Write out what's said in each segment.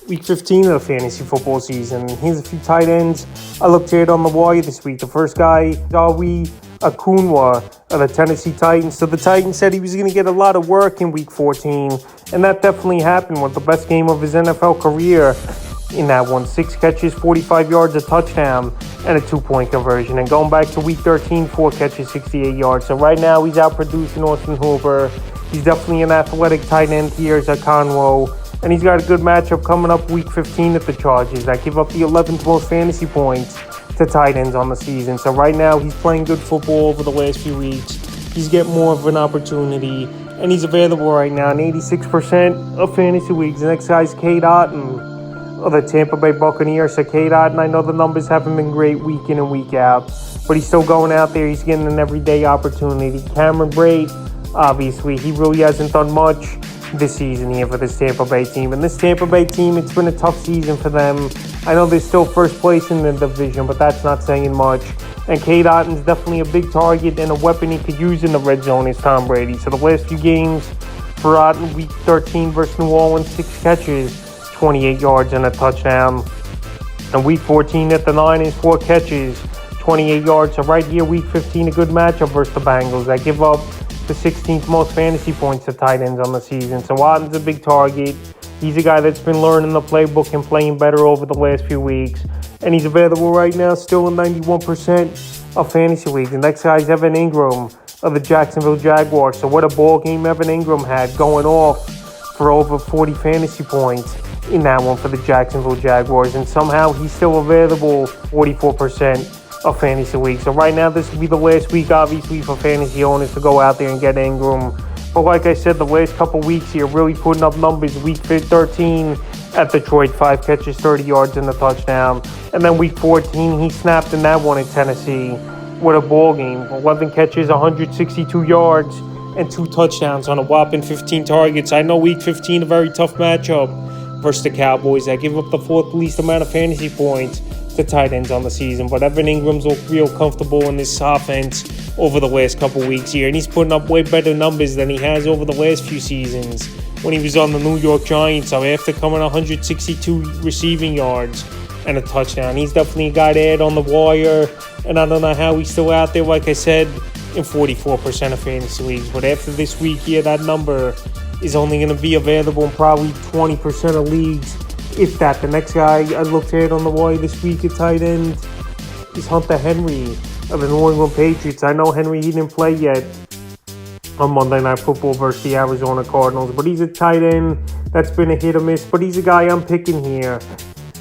Week 15 of the fantasy football season. Here's a few tight ends I looked at on the wire this week. The first guy, Dawi Akunwa of the Tennessee Titans. So the Titans said he was going to get a lot of work in Week 14, and that definitely happened with the best game of his NFL career in that one. 6 catches, 45 yards, a touchdown, and a 2-point conversion. And going back to Week 13, 4 catches, 68 yards. So right now he's outproducing Austin Hooper. He's definitely an athletic tight end here as Akunwa. And he's got a good matchup coming up Week 15 at the Chargers that give up the 11th most fantasy points to tight ends on the season. So right now he's playing good football over the last few weeks. He's getting more of an opportunity, and he's available right now in 86% of fantasy leagues. The next guy's Cade Otton of the Tampa Bay Buccaneers. So Cade Otton, I know the numbers haven't been great week in and week out, but he's still going out there. He's getting an everyday opportunity. Cameron Brate, obviously, he really hasn't done much this season here for this Tampa Bay team. And this Tampa Bay team, it's been a tough season for them. I know they're still first place in the division, but that's not saying much. And Cade Otton's definitely a big target and a weapon he could use in the red zone is Tom Brady. So the last few games for Otton, Week 13 versus New Orleans, 6 catches, 28 yards, and a touchdown. And Week 14 at the Niners, 4 catches, 28 yards. So right here, Week 15, a good matchup versus the Bengals. They give up the 16th most fantasy points to tight ends on the season. So Otton's a big target. He's a guy that's been learning the playbook and playing better over the last few weeks. And he's available right now still in 91% of fantasy leagues. The next guy is Evan Ingram of the Jacksonville Jaguars. So what a ball game Evan Ingram had, going off for over 40 fantasy points in that one for the Jacksonville Jaguars. And somehow he's still available 44% of fantasy leagues. So right now this will be the last week, obviously, for fantasy owners to go out there and get Ingram. But like I said, the last couple weeks here, really putting up numbers. Week 13 at Detroit, 5 catches, 30 yards, and a touchdown. And then Week 14, he snapped in that one in Tennessee with a ball game. 11 catches, 162 yards, and 2 touchdowns on a whopping 15 targets. I know Week 15, a very tough matchup versus the Cowboys that give up the 4th least amount of fantasy points to tight ends on the season. But Evan Ingram's looked real comfortable in this offense over the last couple weeks here, and he's putting up way better numbers than he has over the last few seasons when he was on the New York Giants. So after coming 162 receiving yards and a touchdown, he's definitely a guy to add on the wire. And I don't know how he's still out there, like I said, in 44% of fantasy leagues. But after this week here, that number is only going to be available in probably 20% of leagues, if that. The next guy I looked at on the wire this week at tight end is Hunter Henry of the New England Patriots. I know Henry, he didn't play yet on Monday Night Football versus the Arizona Cardinals, but he's a tight end that's been a hit or miss. But he's a guy I'm picking here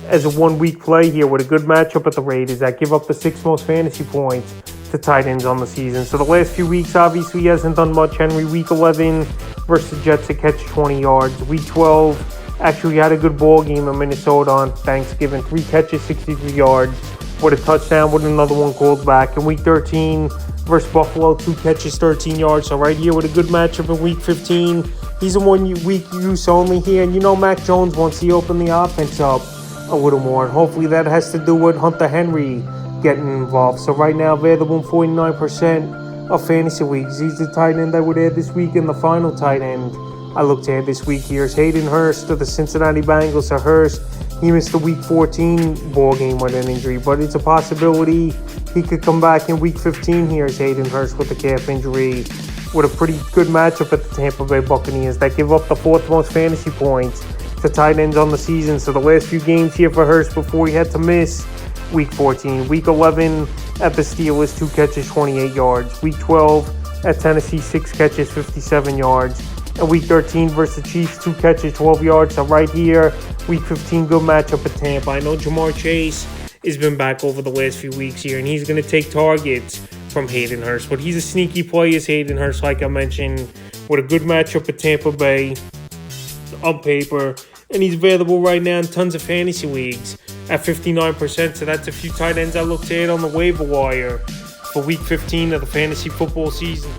as a 1-week play here with a good matchup at the Raiders that give up the 6th most fantasy points to tight ends on the season. So the last few weeks, obviously, he hasn't done much. Henry, Week 11 versus the Jets, to catch 20 yards. Week 12, actually had a good ball game in Minnesota on Thanksgiving. 3 catches, 63 yards, with a touchdown, with another one called back. In Week 13 versus Buffalo, 2 catches, 13 yards. So right here with a good matchup in Week 15, he's a 1-week use only here. And you know Mac Jones wants to open the offense up a little more. And hopefully that has to do with Hunter Henry getting involved. So right now available in 49% of fantasy leagues. He's the tight end I would add this week. And the final tight end I looked at this week here is Hayden Hurst of the Cincinnati Bengals. So Hurst, he missed the Week 14 ball game with an injury, but it's a possibility he could come back in Week 15 here as Hayden Hurst with a calf injury, with a pretty good matchup at the Tampa Bay Buccaneers that give up the 4th most fantasy points to tight ends on the season. So the last few games here for Hurst before he had to miss Week 14. Week 11 at the Steelers, 2 catches, 28 yards. Week 12 at Tennessee, 6 catches, 57 yards. And Week 13 versus the Chiefs, 2 catches, 12 yards. So right here, Week 15, good matchup at Tampa. I know Jamar Chase has been back over the last few weeks here, and he's going to take targets from Hayden Hurst. But he's a sneaky play as Hayden Hurst, like I mentioned, with a good matchup at Tampa Bay on paper. And he's available right now in tons of fantasy leagues at 59%. So that's a few tight ends I looked at on the waiver wire for Week 15 of the fantasy football season.